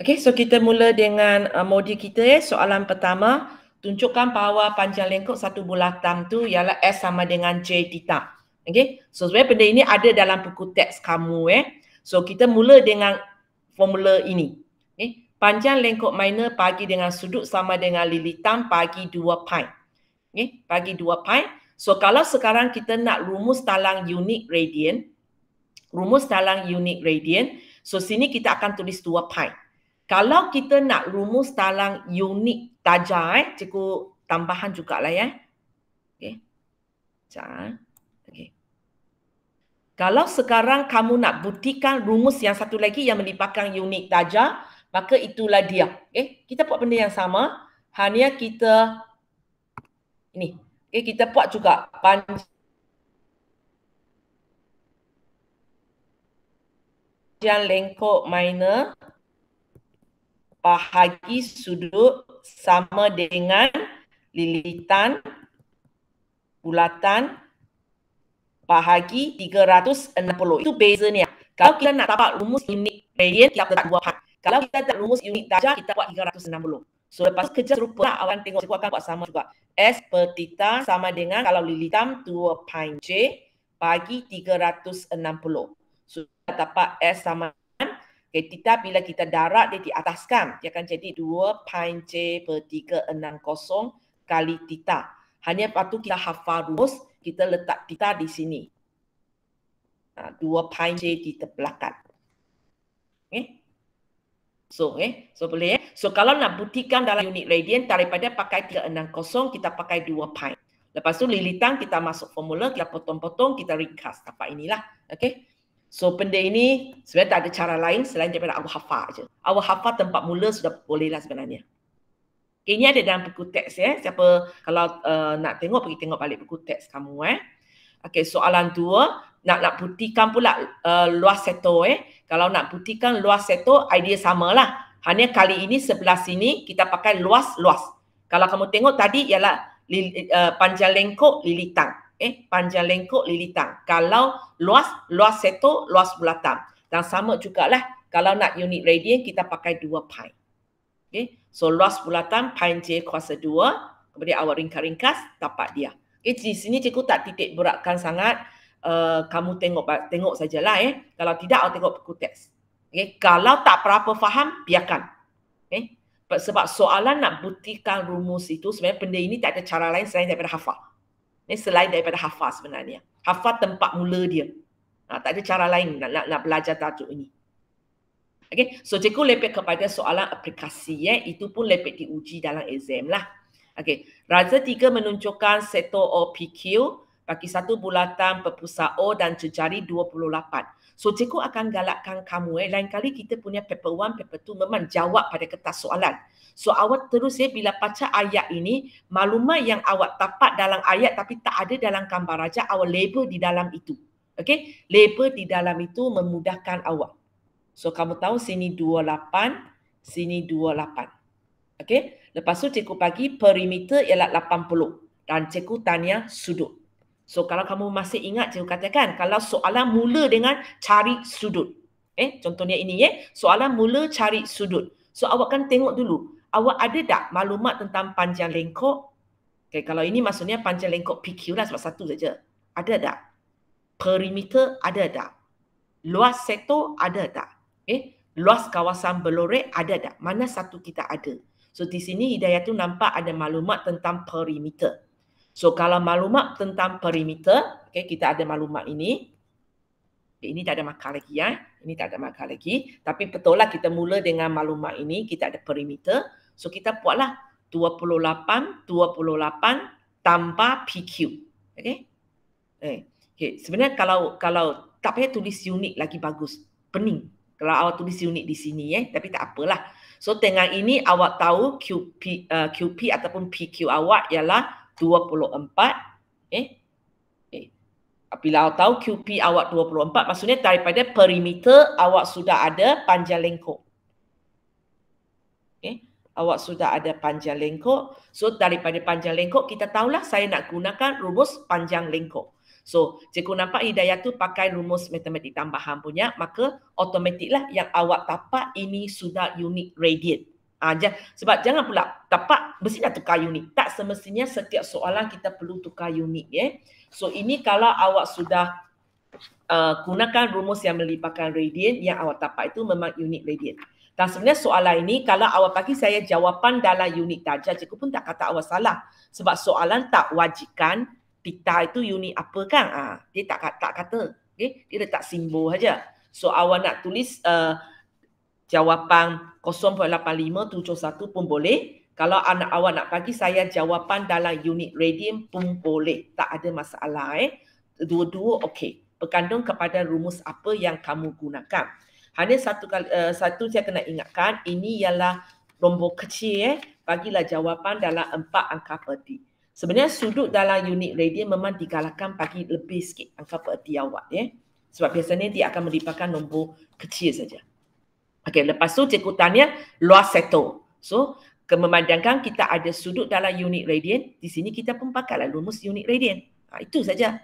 Okey, so kita mula dengan modul kita ya. Soalan pertama, tunjukkan bahawa panjang lengkuk satu bulatan tu ialah S sama dengan J theta. Okey, so sebenarnya benda ini ada dalam buku teks kamu . So kita mula dengan formula ini. Okey, panjang lengkuk minor bagi dengan sudut sama dengan lilitan bagi 2 pi. Okey, bagi 2 pi. So kalau sekarang kita nak rumus talang unit radian, so sini kita akan tulis 2 pi. Kalau kita nak rumus talang unit darjah, cikgu tambahan jugalah ya. Okey. Sekejap. Okey. Kalau sekarang kamu nak buktikan rumus yang satu lagi yang melibatkan unit darjah, maka itulah dia. Okey, kita buat benda yang sama, hanya kita ini. Okey, kita buat juga panjang lengkuk minor bahagi sudut sama dengan lilitan bulatan bahagi 360. Itu bezanya. Kalau kita nak dapat rumus unit radian, kita letak 2 pi. Kalau kita nak rumus unit darjah, kita buat 360. So lepas tu kerja serupa lah, awak tengok cikgu akan buat sama juga. S per theta sama dengan kalau lilitan 2 pi J bagi 360. So kita dapat S sama dengan theta bila kita darat dia di atas kan, dia akan jadi 2 pi J per 360 kali theta. Hanya lepas tu kita hafal rumus, kita letak theta di sini. 2 pi J di terbelakang. Okay. So boleh . So kalau nak buktikan dalam unit radian, daripada pakai 360, kita pakai 2 pi. Lepas tu lilitan kita masuk formula, kita potong-potong, kita ringkas. Dapat inilah. Okay. So benda ini sebenarnya tak ada cara lain selain daripada awak hafal je. Awak hafal tempat mula sudah boleh lah sebenarnya. Okay, ini ada dalam buku teks ya. Siapa kalau nak tengok, pergi tengok balik buku teks kamu . Okay, soalan 2, nak buktikan pula luas seto . Kalau nak buktikan luas seto, idea samalah. Hanya kali ini sebelah sini kita pakai luas-luas. Kalau kamu tengok tadi ialah panjang lengkuk lilitan. Panjang lengkuk lilitan. Kalau luas seto, luas bulatan. Dan sama jugalah kalau nak unit radian kita pakai 2 pi. Okay. So luas bulatan pi J kuasa 2. Kemudian awak ringkas-ringkas, dapat dia. Okay, di sini cikgu tak titik beratkan sangat. Kamu tengok sajalah . Kalau tidak, awak tengok buku teks. Okay. Kalau tak berapa faham, biarkan. Okay. Sebab soalan nak buktikan rumus itu, sebenarnya benda ini tak ada cara lain selain daripada hafal. Selain daripada hafal sebenarnya. Hafal tempat mula dia. Tak ada cara lain nak belajar tajuk ini. Okay. So cikgu lepek kepada soalan aplikasi . Itu pun lepek diuji dalam exam lah. Okay. Raza 3 menunjukkan seto O PQ bagi satu bulatan berpusat O dan jejari 28. So cikgu akan galakkan kamu lain kali kita punya paper 1, paper 2 memang jawab pada kertas soalan. So awak terus bila baca ayat ini, maklumat yang awak dapat dalam ayat tapi tak ada dalam gambar raja, awak label di dalam itu. Okay? Label di dalam itu memudahkan awak. So kamu tahu sini 28, sini 28. Okay? Lepas tu cikgu bagi perimeter ialah 80 dan cikgu tanya sudut. So kalau kamu masih ingat cikgu katakan kalau soalan mula dengan cari sudut. Contohnya ini soalan mula cari sudut. So awak kan tengok dulu, awak ada tak maklumat tentang panjang lengkuk? Okay, kalau ini maksudnya panjang lengkuk PQ lah sebab satu saja. Ada tak? Perimeter ada tak? Luas seto ada tak? Luas kawasan berlorek ada tak? Mana satu kita ada? So di sini Hidayah tu nampak ada maklumat tentang perimeter. So kalau maklumat tentang perimeter, okay, kita ada maklumat ini. Okay, ini tak ada markah lagi Ini tak ada markah lagi. Tapi betul lah kita mula dengan maklumat ini, kita ada perimeter. So kita buatlah 28 tambah PQ. Okay? Okay. Sebenarnya kalau tak payah tulis unit lagi bagus. Pening. Kalau awak tulis unit di sini tapi tak apalah. So dengan ini awak tahu QP ataupun PQ awak ialah 24. Bila awak tahu QP awak 24, maksudnya daripada perimeter awak sudah ada panjang lengkuk. Awak sudah ada panjang lengkuk. So daripada panjang lengkuk kita tahulah saya nak gunakan rumus panjang lengkuk. So, cikgu nampak Hidayah tu pakai rumus matematik tambahan punya, maka automatiklah yang awak tapak ini sudah unit radian. Sebab jangan pula tapak mesti nak tukar unit. Tak semestinya setiap soalan kita perlu tukar unit. So, ini kalau awak sudah gunakan rumus yang melibatkan radian, yang awak tapak itu memang unit radian. Dan sebenarnya soalan ini, kalau awak bagi saya jawapan dalam unit darjah, cikgu pun tak kata awak salah. Sebab soalan tak wajibkan pita itu unit apa kan? Dia tak kata. Okay? Dia letak simbol saja. So awak nak tulis jawapan 0.8571 pun boleh. Kalau awak nak bagi saya jawapan dalam unit radian pun boleh. Tak ada masalah. Dua-dua okey. Bergantung kepada rumus apa yang kamu gunakan. Hanya satu saya kena ingatkan, ini ialah nombor kecil. Bagilah jawapan dalam 4 angka peerti. Sebenarnya sudut dalam unit radian memang digalakkan bagi lebih sikit angka peerti awak. Sebab biasanya dia akan melibatkan nombor kecil saja. Okey, lepas tu cikgu tanya luas seto. So, memandangkan kita ada sudut dalam unit radian, di sini kita pun pakailah rumus unit radian. Itu saja.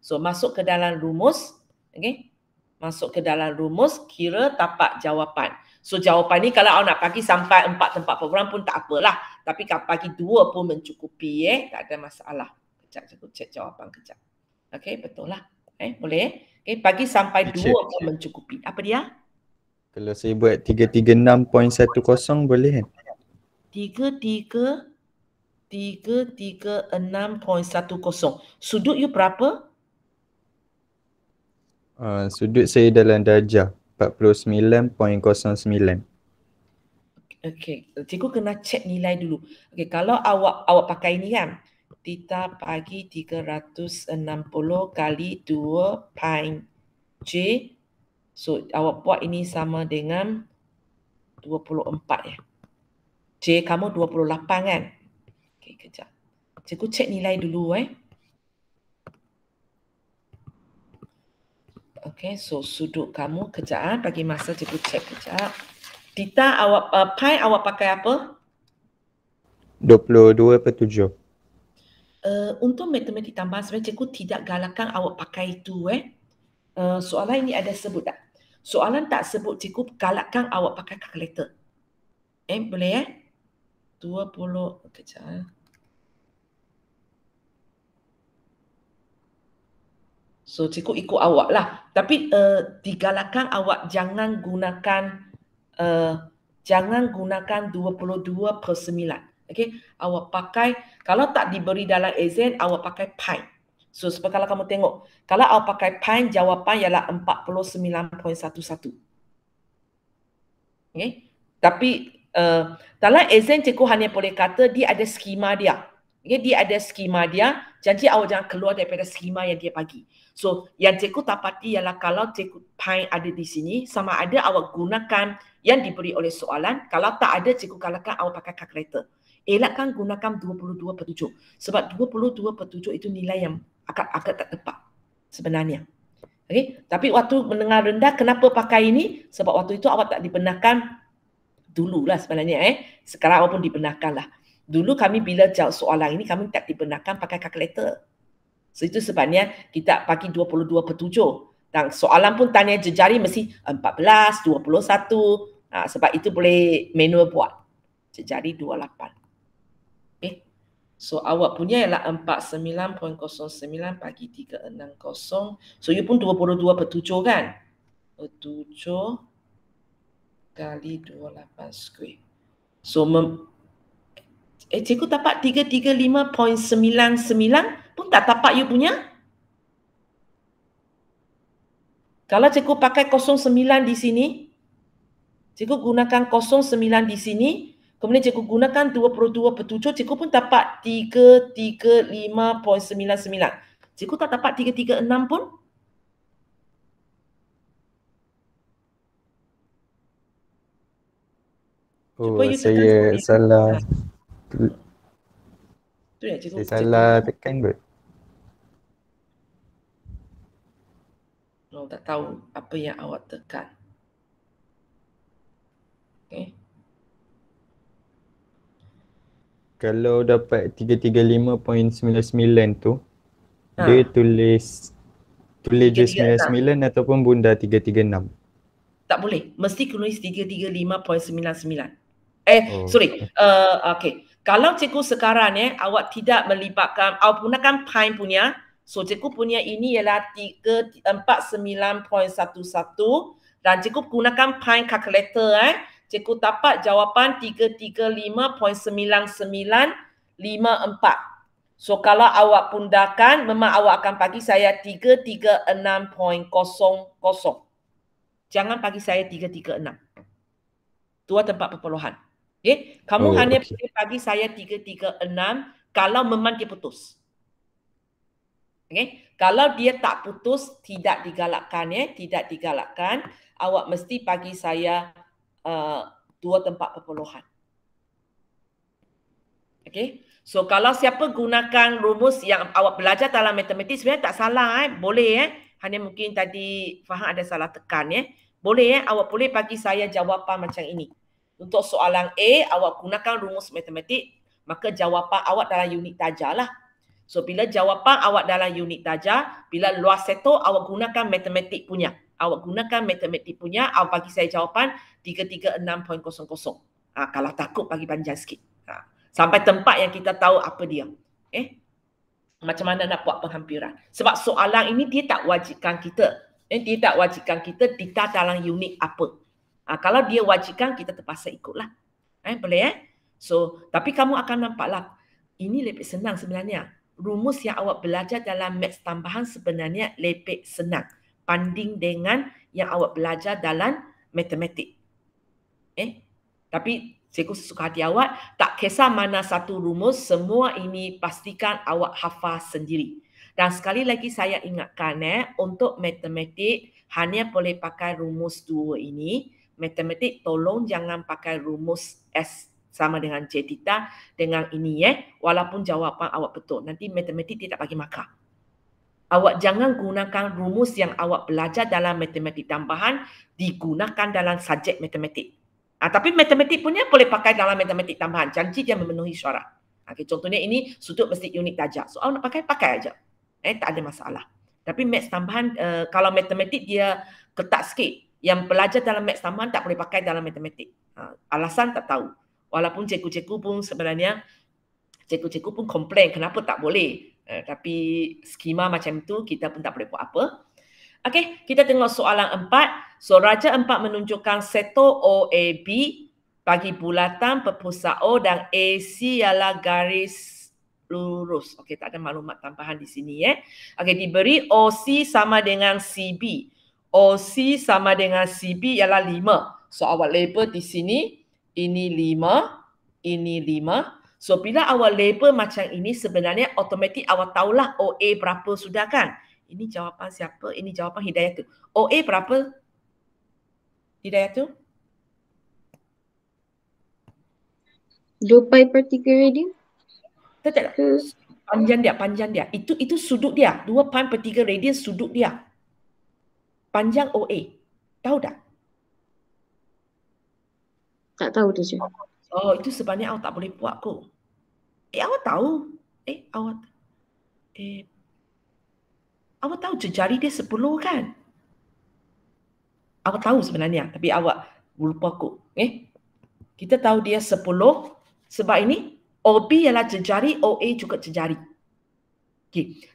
So, masuk ke dalam rumus. Okey. Masuk ke dalam rumus, kira tapak jawapan. So jawapan ni kalau awak nak bagi sampai 4 tempat program pun tak apalah. Tapi kalau bagi 2 pun mencukupi. Tak ada masalah. Kejap, cikgu cek jawapan kejap. Okey, betul lah. Boleh? Okay, bagi sampai 2 pun mencukupi. Apa dia? Kalau saya buat 336.10 boleh kan? 336.10. Sudut you berapa? Sudut saya dalam darjah 49.09. Okey, cikgu kena cek nilai dulu. Okey, kalau awak pakai ni kan, kita bagi 360 kali 2 pi J. So awak buat ini sama dengan 24 ya. J kamu 28 kan? Okey, kejap. Cikgu cek nilai dulu Okey, so sudut kamu kejap bagi masa cikgu cek kejap. Tita awak pi awak pakai apa? 22/7. Untuk matematik tambahan sebenarnya cikgu tidak galakkan awak pakai itu soalan ini ada sebut tak? Soalan tak sebut, cikgu galakkan awak pakai kalkulator. Boleh 20 kejap. So cikgu ikut awak lah. Tapi digalakkan awak jangan gunakan 22/9. Okey, awak pakai, kalau tak diberi dalam exam awak pakai pi. So seperti kalau kamu tengok, kalau awak pakai pi jawapan ialah 49.11. Okey. Tapi dalam exam cikgu hanya boleh kata dia ada skema dia. Okay, dia ada skema dia, jadi awak jangan keluar daripada skema yang dia bagi. So, yang cikgu dapati ialah kalau cikgu pi ada di sini, sama ada awak gunakan yang diberi oleh soalan. Kalau tak ada, cikgu galakkan awak pakai kalkulator. Elakkan gunakan 22/7. Sebab 22/7 itu nilai yang agak tak tepat sebenarnya. Okay? Tapi waktu menengah rendah, kenapa pakai ini? Sebab waktu itu awak tak dibenarkan dululah sebenarnya. Sekarang awak pun dibenarkan lah. Dulu kami bila jawab soalan ini, kami tak dibenarkan pakai kalkulator. So itu sebabnya kita bagi 22/7. Dan soalan pun tanya jejari mesti 14, 21. Sebab itu boleh manual buat. Jejari 28. Okay. So awak punya ialah 49.09 bagi 360. So you pun 22/7 kan? 7 kali 28 square. So cikgu dapat 335.99 pun tak dapat you punya. Kalau cikgu pakai 09 di sini, cikgu gunakan 09 di sini, kemudian cikgu gunakan 22/7, cikgu pun dapat 335.99. Cikgu tak dapat 336 pun. Saya salah. Saya salah tekan kot. Tak tahu apa yang awak tekan. Okay. Kalau dapat 335.99 tu, Dia tulis336. J99 ataupun bunda 336. Tak boleh. Mesti tulis 335.99. Oh. Okey. Kalau cikgu sekarang awak tidak melibatkan, awak gunakan Pi punya, so cikgu punya ini ialah 349.11 dan cikgu gunakan Pi calculator cikgu dapat jawapan 335.9954. So kalau awak pundakan, memang awak akan bagi saya 336.00. Jangan bagi saya 336. 2 tempat perpuluhan. Okay? Kamu hanya boleh bagi saya 336 kalau memang dia putus. Okay? Kalau dia tak putus, tidak digalakkan. Tidak digalakkan. Awak mesti bagi saya 2 tempat perpuluhan. Okay? So kalau siapa gunakan rumus yang awak belajar dalam matematik, sebenarnya tak salah. Boleh. Hanya mungkin tadi Faham ada salah tekan. Boleh awak boleh bagi saya jawapan macam ini. Untuk soalan A, awak gunakan rumus matematik, maka jawapan awak dalam unit darjah lah. So bila jawapan awak dalam unit darjah, bila luas seto awak gunakan matematik punya. Awak gunakan matematik punya, awak bagi saya jawapan 336.00. Kalau takut bagi panjang sikit. Sampai tempat yang kita tahu apa dia. Macam mana nak buat penghampiran. Sebab soalan ini dia tak wajibkan kita. Dia tak wajibkan kita data dalam unit apa. Kalau dia wajibkan, kita terpaksa ikutlah. Boleh So, tapi kamu akan nampaklah, ini lebih senang sebenarnya. Rumus yang awak belajar dalam maths tambahan sebenarnya lebih senang banding dengan yang awak belajar dalam matematik. Tapi cikgu suka hati awak, tak kisah mana satu rumus, semua ini pastikan awak hafal sendiri. Dan sekali lagi saya ingatkan, untuk matematik hanya boleh pakai rumus 2 ini. Matematik tolong jangan pakai rumus S sama dengan J theta dengan ini walaupun jawapan awak betul. Nanti matematik tidak bagi markah. Awak jangan gunakan rumus yang awak belajar dalam matematik tambahan digunakan dalam subjek matematik. Tapi matematik punya boleh pakai dalam matematik tambahan. Janji dia memenuhi syarat. Contohnya ini sudut mesti unit darjah. So awak nak pakai aja. Tak ada masalah. Tapi maths tambahan, kalau matematik dia ketat sikit. Yang pelajar dalam maths tambahan tak boleh pakai dalam matematik. Alasan tak tahu. Walaupun cikgu-cikgu pun sebenarnya, cikgu-cikgu pun komplain kenapa tak boleh. Tapi skema macam tu kita pun tak boleh buat apa. Okey, kita tengok soalan 4. So, raja 4 menunjukkan seto OAB bagi bulatan berpusat O dan AC ialah garis lurus. Okey, tak ada maklumat tambahan di sini. Okey, diberi OC sama dengan CB. OC sama dengan CB ialah 5. So, awak label di sini. Ini 5. Ini 5. So, bila awak label macam ini, sebenarnya automatik awak tahulah OA berapa sudah kan? Ini jawapan siapa? Ini jawapan Hidayah tu. OA berapa? Hidayah tu? 2 pi per 3 radian. Tak. Panjang dia. Itu sudut dia. 2 pi per 3 radian sudut dia. Panjang OA. Tahu tak? Tak tahu tu je. Oh, itu sebenarnya awak tak boleh buat kot. Awak tahu. Awak tahu jari dia 10 kan? Awak tahu sebenarnya. Tapi awak lupa kot. Kita tahu dia 10. Sebab ini OB ialah jejari, OA juga jejari.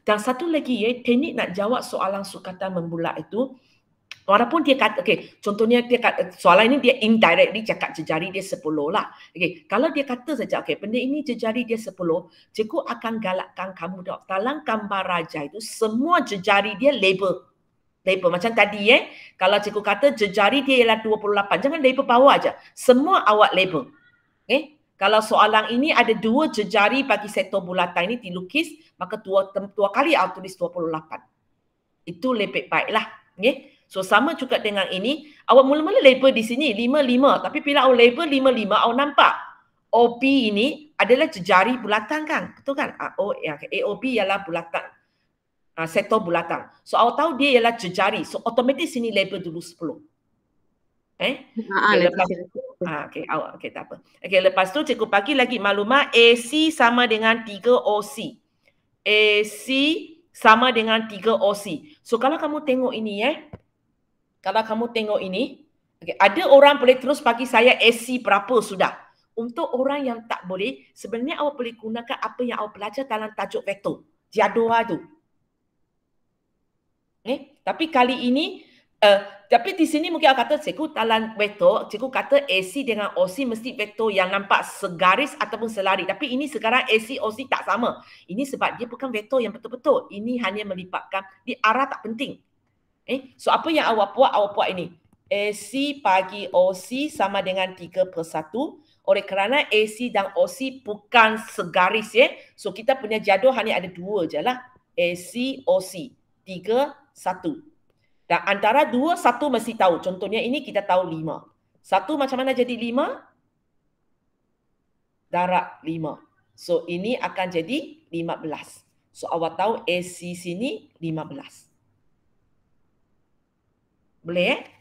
Dan satu lagi teknik nak jawab soalan sukatan membulat itu, walaupun dia kata, contohnya dia kata, soalan ini dia indirectly cakap jejari dia 10 lah. Kalau dia kata saja, benda ini jejari dia 10, cikgu akan galakkan kamu dalam gambar raja itu, semua jejari dia label. Macam tadi kalau cikgu kata jejari dia ialah 28, jangan label bawah aja. Semua awak label. Kalau soalan ini ada 2 jejari bagi sektor bulatan ini dilukis, maka 2 kali awak tulis 28. Itu lebih baiklah. So sama juga dengan ini, awak mula-mula label di sini 55, tapi bila awak label 55, awak nampak OB ini adalah jejari bulatan kan? Betul kan? AOB ialah bulatan. Sektor bulatan. So awak tahu dia ialah jejari. So otomatis sini label dulu 10. Lepas tak apa. Lepas tu cikgu bagi lagi maklumat AC sama dengan 3 OC. AC sama dengan 3 OC. So kalau kamu tengok ini kalau kamu tengok ini, okay, ada orang boleh terus bagi saya AC berapa sudah. Untuk orang yang tak boleh, sebenarnya awak boleh gunakan apa yang awak belajar dalam tajuk vektor. Jadual tu. Tapi kali ini, tapi di sini mungkin awak kata, cikgu dalam vektor, cikgu kata AC dengan OC mesti vektor yang nampak segaris ataupun selari. Tapi ini sekarang AC, OC tak sama. Ini sebab dia bukan vektor yang betul-betul. Ini hanya melibatkan, di arah tak penting. So apa yang awak buat ini. AC bagi OC sama dengan 3/1. Oleh kerana AC dan OC bukan segaris So kita punya jadual hanya ada 2 je lah. AC, OC. 3/1. Dan antara 2, 1 mesti tahu. Contohnya ini kita tahu 5. 1 macam mana jadi 5? Darab 5. So ini akan jadi 15. So awak tahu AC sini 15. Boleh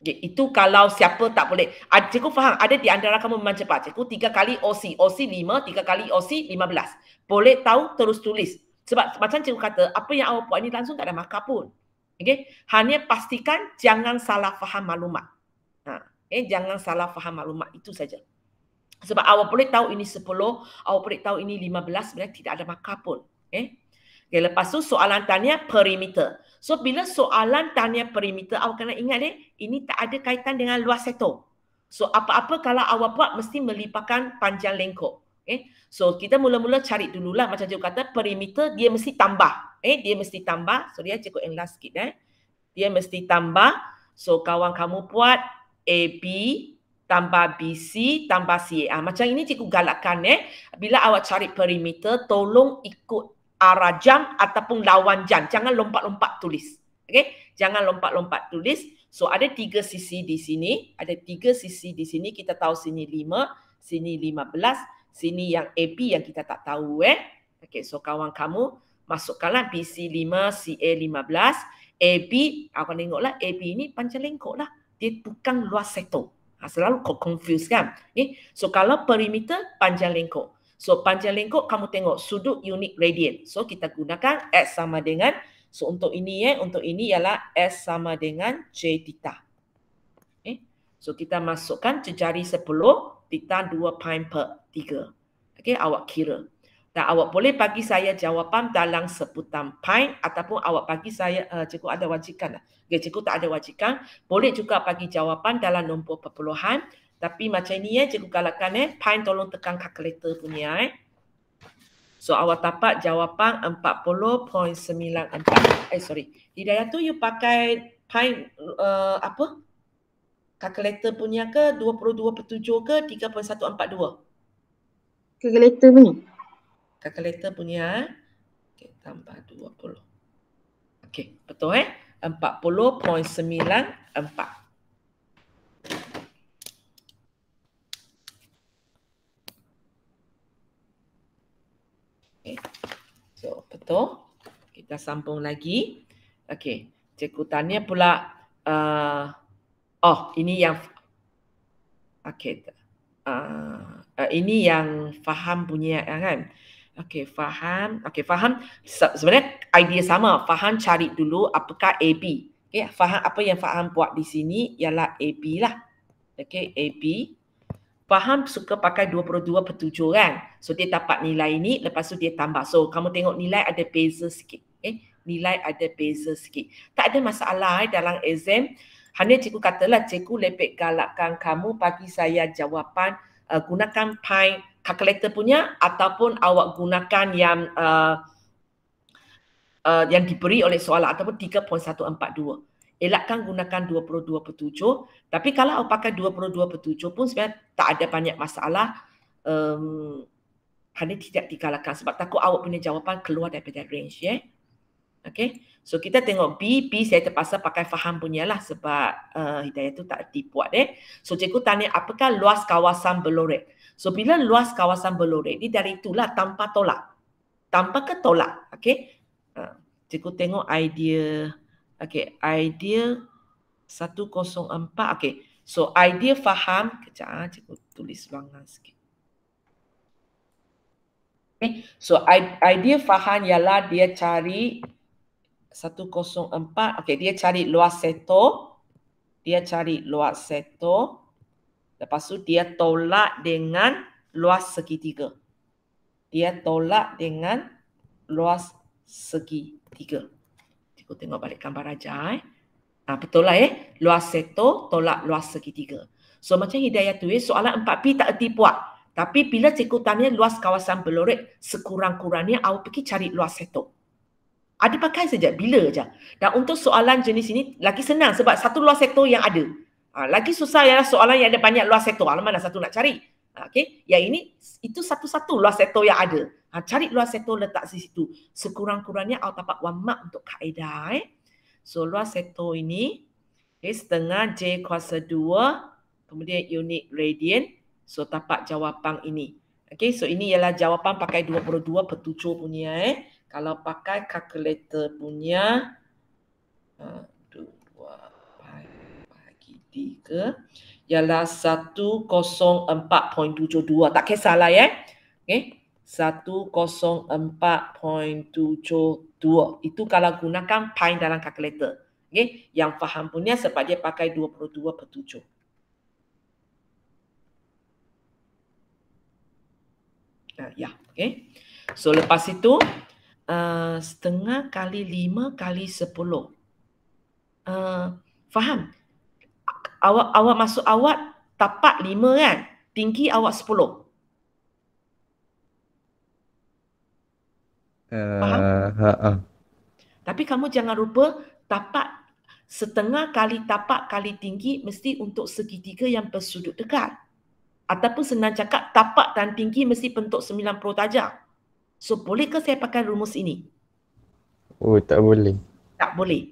Okay, itu kalau siapa tak boleh. Cikgu faham, ada di antara kamu memang cepat. Cikgu 3 kali OC. OC 5, 3 kali OC 15. Boleh tahu, terus tulis. Sebab macam cikgu kata, apa yang awak buat ni langsung tak ada markah pun. Okay? Hanya pastikan jangan salah faham maklumat. Jangan salah faham maklumat. Itu saja. Sebab awak boleh tahu ini 10, awak boleh tahu ini 15, sebenarnya tidak ada markah pun. Okay, lepas tu soalan tanya perimeter. So bila soalan tanya perimeter, awak kena ingat ini tak ada kaitan dengan luas sektor. So apa-apa kalau awak buat mesti melibatkan panjang lengkok. So kita mula-mula cari dululah, macam cikgu kata perimeter dia mesti tambah. Dia mesti tambah. Sorry cikgu enlarge sikit. Dia mesti tambah. So kawan kamu buat AB tambah BC tambah CA. Macam ini cikgu galakkan bila awak cari perimeter, tolong ikut arah jam ataupun lawan jam. Jangan lompat-lompat tulis. Okay? Jangan lompat-lompat tulis. So ada 3 sisi di sini. Ada 3 sisi di sini. Kita tahu sini 5, sini 15, sini yang AB yang kita tak tahu. Okay, so kawan kamu masukkanlah BC 5, CA 15. AB, akan tengoklah AB ini panjang lengkok lah. Dia bukan luas sektor. Selalu kau confuse kan. So kalau perimeter panjang lengkok. So panjang lengkok kamu tengok sudut unit radian. So kita gunakan S sama dengan, so untuk ini untuk ini ialah S sama dengan J theta. So kita masukkan jejari 10, theta 2π/3. Okay, awak kira. Dan awak boleh bagi saya jawapan dalam sebutan pi ataupun awak bagi saya, cikgu ada wajikan. Okay, cikgu tak ada wajikan. Boleh juga bagi jawapan dalam nombor perpuluhan. Tapi macam ni cikgu galakkan pi tolong tekan kalkulator punya So awak dapat jawapan 40.94. Sorry. Hidayah tu you pakai pi apa? Kalkulator punya ke 22/7 ke 3.142? Kalkulator punya. Kalkulator punya. Okey, tambah 20. Okey, betul 40.94. Okay. So, betul. Kita sambung lagi. Okey, cikgu tanya pula ini yang ini yang faham punya kan. Okey, faham. Okey, faham. Sebenarnya idea sama. Faham cari dulu apakah AB. Okey, faham apa yang faham buat di sini ialah AB lah. Okey, AB. Faham suka pakai 22/7 kan. So dia dapat nilai ini, lepas tu dia tambah. So kamu tengok nilai ada beza sikit. Nilai ada beza sikit. Tak ada masalah dalam exam. Hanya cikgu katalah, cikgu lebih galakkan kamu bagi saya jawapan gunakan pi kalkulator punya ataupun awak gunakan yang diberi oleh soalan ataupun 3.142. Elakkan gunakan 22/7. Tapi kalau awak pakai 22/7 pun sebenarnya tak ada banyak masalah. Hanya tidak digalakkan sebab takut awak punya jawapan keluar daripada range. Okay. So kita tengok B saya terpaksa pakai faham punya lah sebab Hidayah tu tak dibuat. So cikgu tanya apakah luas kawasan berlorek. So bila luas kawasan berlorek ni dari itulah tanpa tolak. Tanpa ke tolak. Okay. Cikgu tengok idea. Okay, idea 104. Okay, so idea faham. Kejap, cikgu tulis ruangan sikit. Okay, so idea faham ialah dia cari 104. Okey, dia cari luas seto. Dia cari luas seto. Lepas tu dia tolak dengan luas segitiga. Dia tolak dengan luas segitiga. Cikgu tengok balik gambar aja. Betul lah luas seto tolak luas segitiga. So macam Hidayah tulis, soalan 4B tak erti puak. Tapi bila cikgu tanya luas kawasan Belorek, sekurang-kurangnya awak pergi cari luas seto. Ada pakai saja, bila je. Dan untuk soalan jenis ini, lagi senang sebab satu luas seto yang ada. Lagi susah ialah soalan yang ada banyak luas seto. Mana satu nak cari? Okey, yang ini itu satu-satu luas seto yang ada. Cari luas seto letak di situ. Sekurang-kurangnya awak dapat 1 mark untuk kaedah. So luas seto ini setengah J kuasa 2 kemudian unit radian. So dapat jawapan ini. Okey, so ini ialah jawapan pakai 22/7 punya. Kalau pakai kalkulator punya 2 bagi 3 ialah 104.72. Tak kisahlah Okey. 104.72. Itu kalau gunakan pi dalam kalkulator. Okey, yang faham punya sebab dia pakai 22/7. Okey. So lepas itu setengah kali 5 kali 10. Faham? Awak masuk awak tapak 5 kan? Tinggi awak 10. Faham? Tapi kamu jangan lupa tapak setengah kali tapak kali tinggi mesti untuk segitiga yang bersudut dekat. Ataupun senang cakap tapak dan tinggi mesti bentuk 90 darjah. So bolehkah saya pakai rumus ini? Oh, tak boleh. Tak boleh.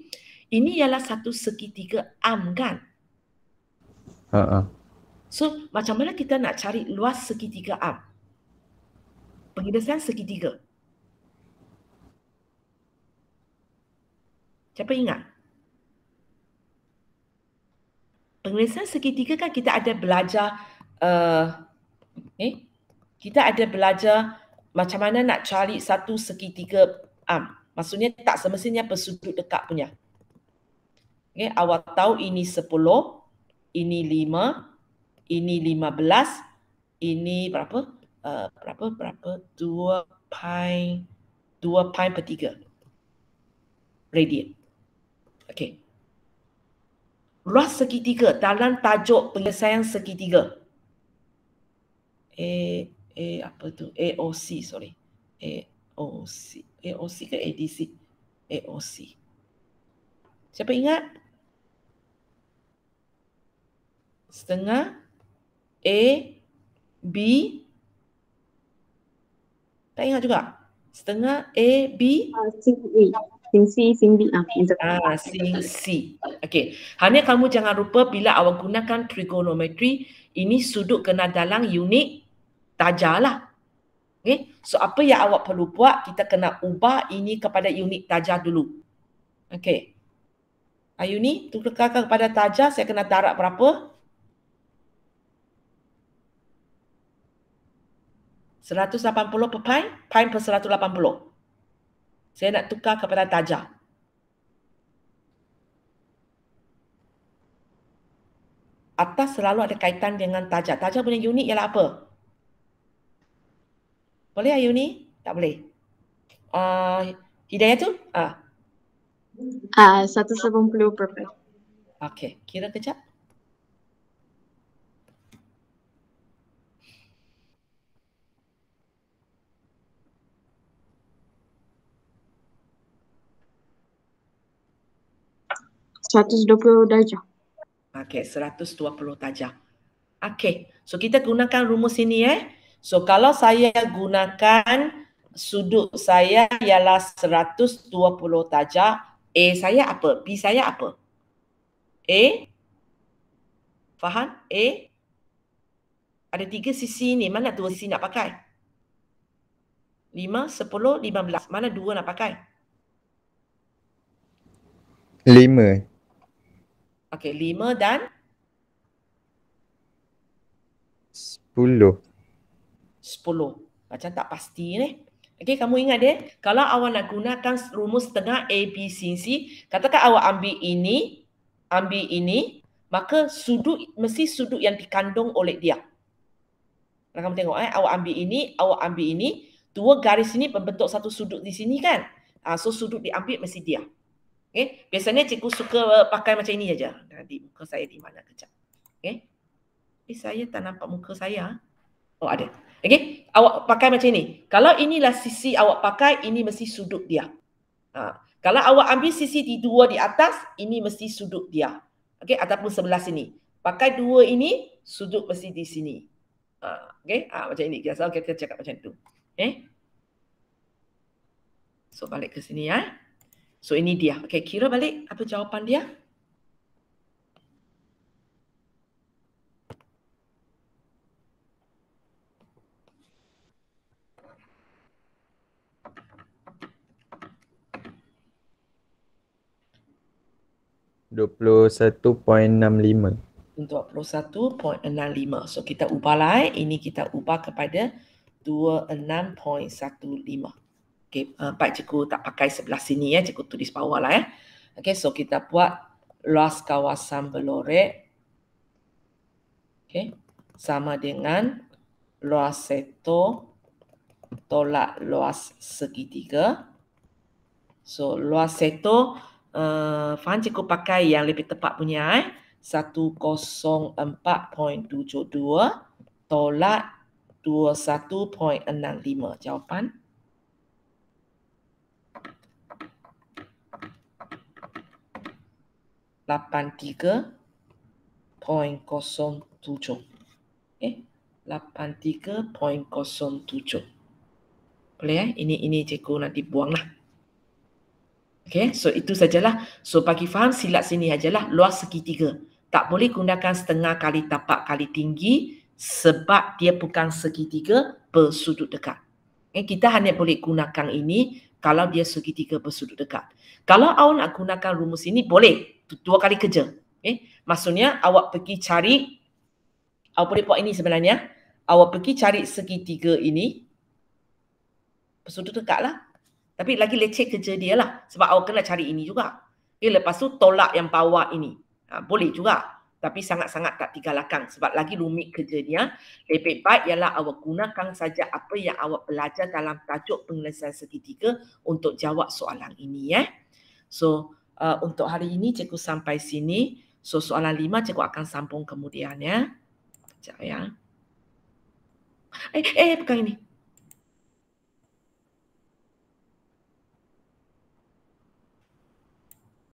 Ini ialah satu segitiga am kan? So macam mana kita nak cari luas segitiga am? Penyelesaian segitiga. Siapa ingat? Penyelesaian segitiga kan kita ada belajar kita ada belajar macam mana nak cari satu segitiga am. Maksudnya tak semestinya bersudut dekat punya. Awak tahu ini 10, ini 5, ini 15, ini berapa? 2 pi per 3 radian. Okey. Luas segitiga dalam tajuk penyelesaian segitiga. AOC, sorry. AOC ke ADC? AOC. Siapa ingat? Setengah A, B. Tak ingat juga? Setengah A, B. Sin A. Sin C, sin B. Sin C. Okey. Hanya kamu jangan lupa bila awak gunakan trigonometri, ini sudut kena dalam unit darjah lah. Okay. So apa yang awak perlu buat, kita kena ubah ini kepada unit darjah dulu. Okey. Ayu ni, tukarkan kepada darjah, saya kena darab berapa? 180 per pi, pi per 180. Saya nak tukar kepada darjah. Atas selalu ada kaitan dengan darjah. Darjah punya unit ialah apa? Boleh Ayu ni? Tak boleh. Hidayah tu? 180 per pi. Okey, kira kejap. $120 darjah. Okey, 120 darjah. Okey, so kita gunakan rumus ini So kalau saya gunakan sudut saya ialah 120 darjah, A saya apa? B saya apa? A? Faham? A? Ada 3 sisi ni, mana 2 sisi nak pakai? 5, 10, 15. Mana 2 nak pakai? 5. Okey, 5 dan 10. 10. Macam tak pasti ni. Okey, kamu ingat deh, kalau awak nak gunakan rumus tengah A, B, C, katakan awak ambil ini, maka sudut mesti sudut yang dikandung oleh dia. Kalau kamu tengok awak ambil ini, dua garis ini membentuk satu sudut di sini kan. So sudut diambil mesti dia. Okay? Biasanya cikgu suka pakai macam ini saja. Nanti muka saya di mana kejap. Okay? Saya tak nampak muka saya. Oh ada. Okay? Awak pakai macam ini. Kalau inilah sisi awak pakai, ini mesti sudut dia. Kalau awak ambil sisi di dua di atas, ini mesti sudut dia. Okay? Ataupun sebelah sini. Pakai dua ini, sudut mesti di sini. Okay? Macam ini. Kita cakap macam itu. Okay? So balik ke sini ya. So ini dia. Okay, kira balik apa jawapan dia? $21.65. 21.65. So kita ubahlah. Ini kita ubah kepada 26.15. Okay, baik cikgu tak pakai sebelah sini ya. Cikgu tulis bawah lah ya. Okay, so kita buat luas kawasan Belorek. Okay, sama dengan luas seto tolak luas segitiga. So luas seto, faham cikgu pakai yang lebih tepat punya 104.72 tolak 21.65. Jawapan 83.07. Okay, 83.07. Boleh ya? Ini cikgu nanti buang lah. Okay, so itu sajalah. So bagi faham silat sini ajalah luas segitiga. Tak boleh gunakan setengah kali tapak kali tinggi sebab dia bukan segitiga bersudut dekat. Kita hanya boleh gunakan ini kalau dia segitiga bersudut dekat. Kalau awak nak gunakan rumus ini boleh dua kali kerja. Maksudnya awak pergi cari, awak boleh buat ini sebenarnya. Awak pergi cari segitiga ini bersudut dekat lah. Tapi lagi leceh kerja dia lah. Sebab awak kena cari ini juga. Lepas tu tolak yang bawah ini. Boleh juga. Tapi sangat-sangat tak digalakkan. Sebab lagi rumit kerja dia. Lebih baik ialah awak gunakan saja apa yang awak belajar dalam tajuk penyelesaian segitiga untuk jawab soalan ini. So, untuk hari ini cikgu sampai sini. So, soalan 5 cikgu akan sambung kemudian ya. Sekejap ya. Bukan ini.